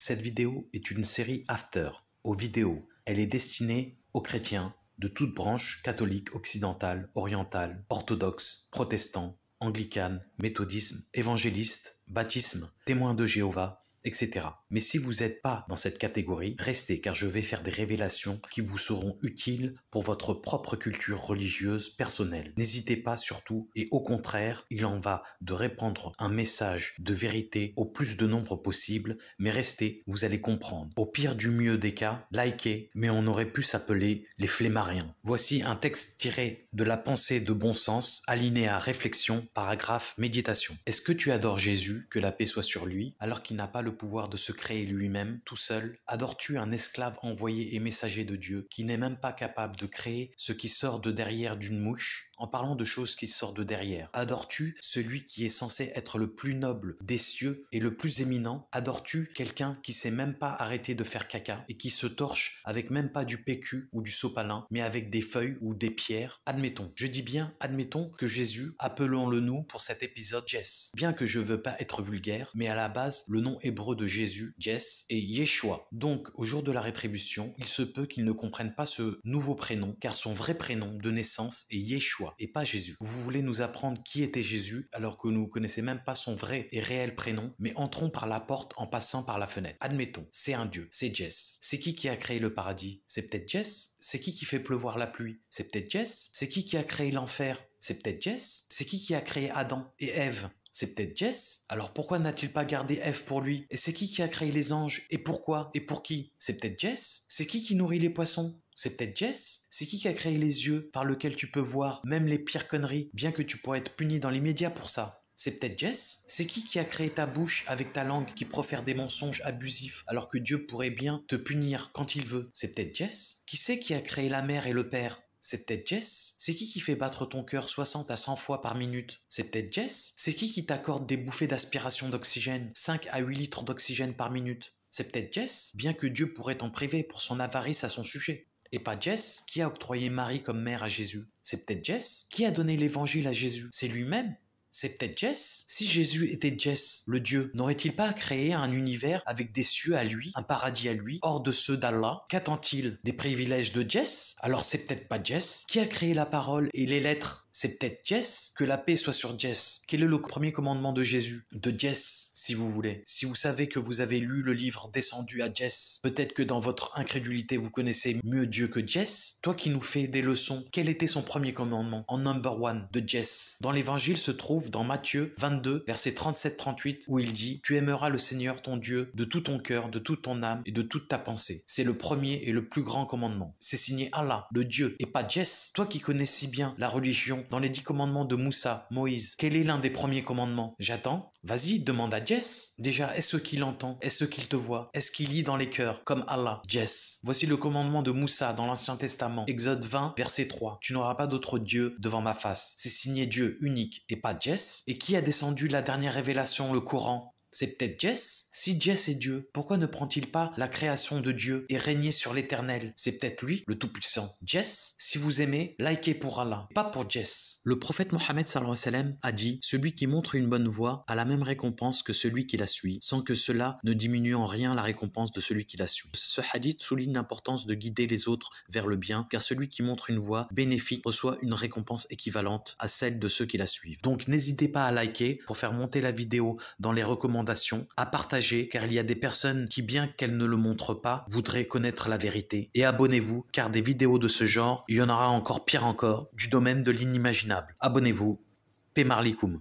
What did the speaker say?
Cette vidéo est une série After, aux vidéos. Elle est destinée aux chrétiens de toutes branches catholiques, occidentales, orientales, orthodoxes, protestants, anglicanes, méthodisme, évangélistes, baptisme, témoins de Jéhovah, etc. Mais si vous n'êtes pas dans cette catégorie, restez car je vais faire des révélations qui vous seront utiles pour votre propre culture religieuse personnelle. N'hésitez pas surtout et au contraire, il en va de répandre un message de vérité au plus de nombre possible, mais restez, vous allez comprendre. Au pire du mieux des cas, likez, mais on aurait pu s'appeler les flémariens. Voici un texte tiré de la pensée de bon sens, alinéa réflexion, paragraphe méditation. Est-ce que tu adores Jésus, que la paix soit sur lui, alors qu'il n'a pas le pouvoir de se créer lui-même, tout seul? Adores-tu un esclave envoyé et messager de Dieu, qui n'est même pas capable de créer ce qui sort de derrière d'une mouche? En parlant de choses qui sortent de derrière, adores-tu celui qui est censé être le plus noble des cieux et le plus éminent? Adores-tu quelqu'un qui sait même pas arrêter de faire caca et qui se torche avec même pas du PQ ou du sopalin, mais avec des feuilles ou des pierres? Admettons, je dis bien admettons que Jésus, appelons-le nous pour cet épisode Jess. Bien que je veux pas être vulgaire, mais à la base, le nom hébreu de Jésus, Jess, est Yeshua. Donc, au jour de la rétribution, il se peut qu'ils ne comprennent pas ce nouveau prénom, car son vrai prénom de naissance est Yeshua et pas Jésus. Vous voulez nous apprendre qui était Jésus alors que nous ne connaissez même pas son vrai et réel prénom, mais entrons par la porte en passant par la fenêtre. Admettons, c'est un dieu, c'est Jess. C'est qui a créé le paradis? C'est peut-être Jess. C'est qui fait pleuvoir la pluie? C'est peut-être Jess. C'est qui a créé l'enfer? C'est peut-être Jess. C'est qui a créé Adam et Ève? C'est peut-être Jess. Alors pourquoi n'a-t-il pas gardé Ève pour lui? Et c'est qui a créé les anges? Et pourquoi? Et pour qui? C'est peut-être Jess. C'est qui nourrit les poissons? C'est peut-être Jess. C'est qui a créé les yeux par lesquels tu peux voir même les pires conneries, bien que tu pourrais être puni dans l'immédiat pour ça? C'est peut-être Jess. C'est qui a créé ta bouche avec ta langue qui profère des mensonges abusifs alors que Dieu pourrait bien te punir quand il veut? C'est peut-être Jess. Qui c'est qui a créé la mère et le père? C'est peut-être Jess. C'est qui fait battre ton cœur 60 à 100 fois par minute? C'est peut-être Jess. C'est qui t'accorde des bouffées d'aspiration d'oxygène, 5 à 8 litres d'oxygène par minute? C'est peut-être Jess. Bien que Dieu pourrait t'en priver pour son avarice à son sujet. Et pas Jess. Qui a octroyé Marie comme mère à Jésus? C'est peut-être Jess. Qui a donné l'évangile à Jésus? C'est lui-même. C'est peut-être Jess. Si Jésus était Jess, le Dieu, n'aurait-il pas créé un univers avec des cieux à lui, un paradis à lui, hors de ceux d'Allah? Qu'attend-il? Des privilèges de Jess? Alors c'est peut-être pas Jess. Qui a créé la parole et les lettres? C'est peut-être Jess. Que la paix soit sur Jess. Quel est le premier commandement de Jésus? De Jess, si vous voulez. Si vous savez que vous avez lu le livre descendu à Jess, peut-être que dans votre incrédulité vous connaissez mieux Dieu que Jess. Toi qui nous fais des leçons, quel était son premier commandement? En number one de Jess. Dans l'évangile se trouve dans Matthieu 22, versets 37-38, où il dit: tu aimeras le Seigneur ton Dieu de tout ton cœur, de toute ton âme et de toute ta pensée. C'est le premier et le plus grand commandement. C'est signé Allah, le Dieu, et pas Jess. Toi qui connais si bien la religion, dans les 10 commandements de Moussa, Moïse, quel est l'un des premiers commandements? J'attends. Vas-y, demande à Jess. Déjà, est-ce qu'il entend? Est-ce qu'il te voit? Est-ce qu'il lit dans les cœurs comme Allah? Jess. Voici le commandement de Moussa dans l'Ancien Testament, Exode 20, verset 3. Tu n'auras pas d'autre Dieu devant ma face. C'est signé Dieu unique et pas Jess. Et qui a descendu la dernière révélation, le Coran? C'est peut-être Jess. Si Jess est Dieu, pourquoi ne prend-il pas la création de Dieu et régner sur l'éternel? C'est peut-être lui, le Tout-Puissant. Jess, si vous aimez, likez pour Allah, pas pour Jess. Le prophète Mohammed sallallahu alayhi wa sallam a dit: celui qui montre une bonne voie a la même récompense que celui qui la suit, sans que cela ne diminue en rien la récompense de celui qui la suit. Ce hadith souligne l'importance de guider les autres vers le bien, car celui qui montre une voie bénéfique reçoit une récompense équivalente à celle de ceux qui la suivent. Donc n'hésitez pas à liker pour faire monter la vidéo dans les recommandations, à partager, car il y a des personnes qui, bien qu'elles ne le montrent pas, voudraient connaître la vérité. Et abonnez-vous, car des vidéos de ce genre, il y en aura encore pire encore, du domaine de l'inimaginable. Abonnez-vous. Paix Marlikoum.